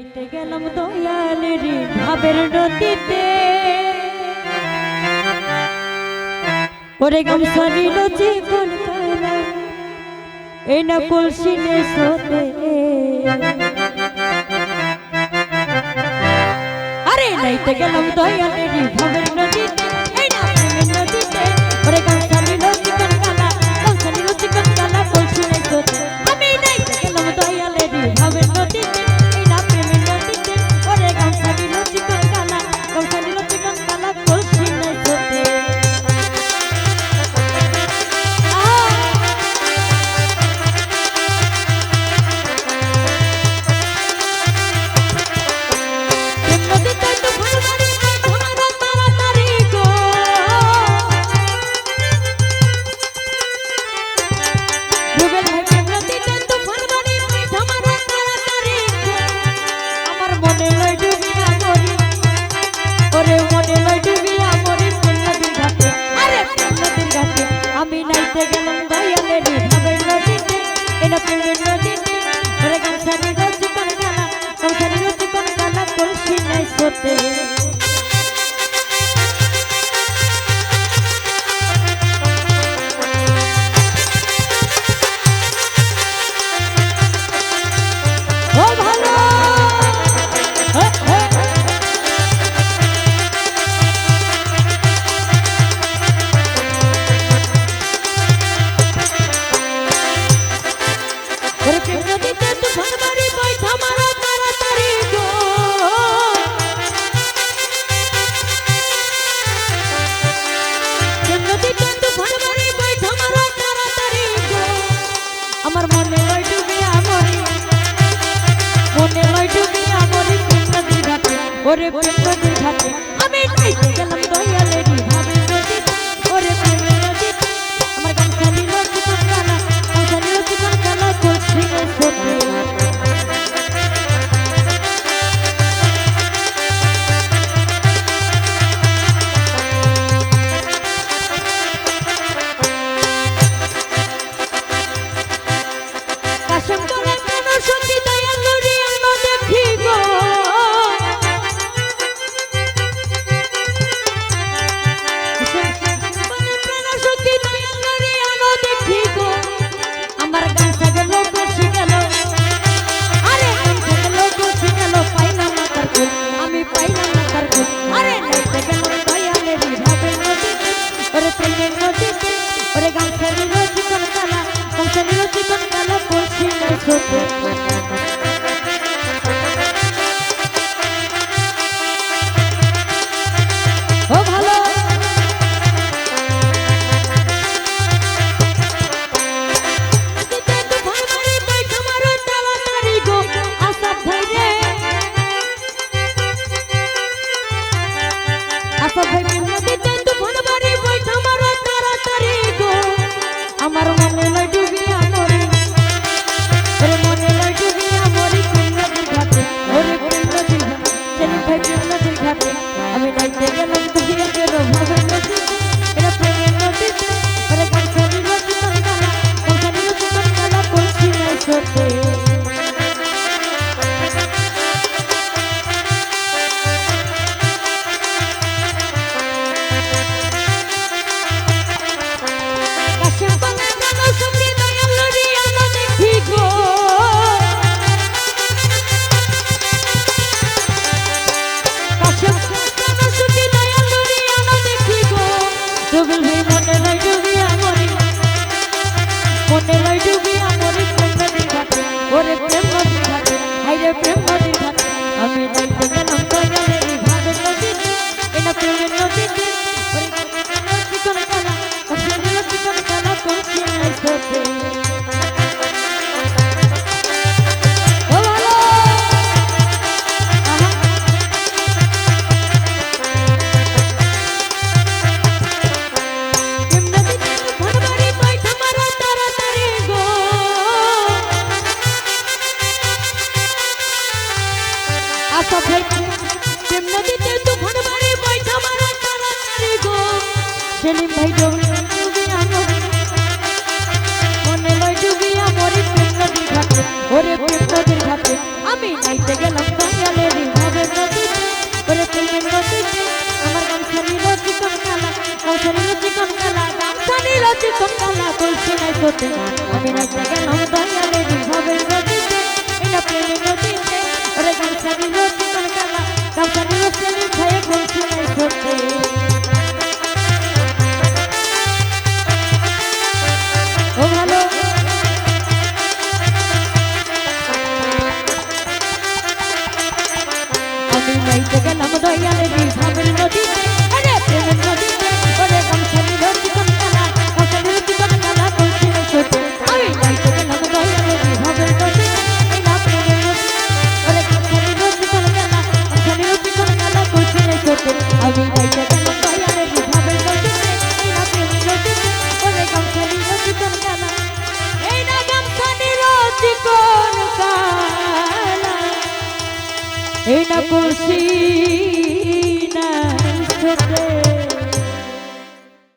নাইতে গেলাম দয়ালের ভাবের নদীতে ওরে গামছা নিল জীবন কালা এই না কলসিনে সোতে আরে নাইতে গেলাম দয়ালের ভাবের নদীতে এই না প্রেমের নদীতে ওরে গামছা নিল জীবন কালা গামছা নিল জীবন কালা কলসিনে সোতে আমি নাইতে গেলাম দয়ালের ভাবের নদীতে এই না প্রেমের নদীতে ওরে গামছা নিল জীবন কালা গামছা নিল জীবন কালা কলসিনে সোতে আমি নাইতে গেলাম দয়ালের ভাবের নদীতে এটা প্রেমের নদীতে ওরে গামছা নিল জীবন কালা গামছা নিল জীবন কালা কলসি নাই সোতে ও ভালো আমার মনে লয় ডুবিয়া মরি মনে লয় ডুবিয়া মরি প্রেম নদীর ঘাটে ওরে প্রেম নদীর ঘাটে আমি নাইতে গেলাম দয়ালের ভাবের নদীতে ওরে প্রেমের নদীতে আমার গামছা নিল জীবন কালা গামছা নিল জীবন কালা কলসিনে সোতে আমার মনে লয় ডুবিয়া মরি ওরে মনে লয় ডুবিয়া মরি প্রেম নদীর ঘাটে ওরে প্রেম নদীর ঘাটে সেলিম ভাই প্রেম নদীর ঘাটে আমি নাইতে গেলাম দয়ালের ভাবের নদীতে এটা প্রেমের নদীতে ওরে গামছা নিল জীবন কালা গামছা নিল জীবন কালা কলসি নাই সোতে ওরে প্রেম নদীর ঘাটে হাইরে প্রেম নদীর ঘাটে আমি নাইতে গেলাম দয়ালের ভাবের নদীতে এটা প্রেমের নদীতে ওরে জীবন কালা গামছা নিল জীবন কালা কলসি নাই সোতে সেলিম ভাই ডুবিয়া মনে লয় ডুবিয়া মরি প্রেম নদীর ঘাটে ওরে প্রেম নদীর ঘাটে আমি নাইতে গেলাম চিকন কালা কলসি নাই ছোটে আমি নাইতে গেলাম দয়ালে বিভাবের নদীতে এই না প্রেমের নদীতে ওরে গামছা দিল চিকন কালা গামছা দিল সেলিম ভাইয়া কলসি নাই ছোটে ও ভালো আমি নাইতে গেলাম দয়ালে বিভাবের নদীতে আরে প্রেমের নদীতে ওরে গামছা দিল চিকন কালা গামছা দিল চিকন কালা কলসি নাই ছোটে আমি নাইতে গেলাম দয়ালে বিভাবের নদীতে এই না প্রেমের নদীতে ওরে গামছা দিল চিকন কালা গামছা দিল চিকন কালা কলসি নাই ছোটে আমি নাইতে গেলাম দয়ালে বিভাবের নদীতে এই না প্রেমের নদীতে ওরে গামছা দিল চিকন কালা এই না গামছা দিল চিকন কালা এই না কলসি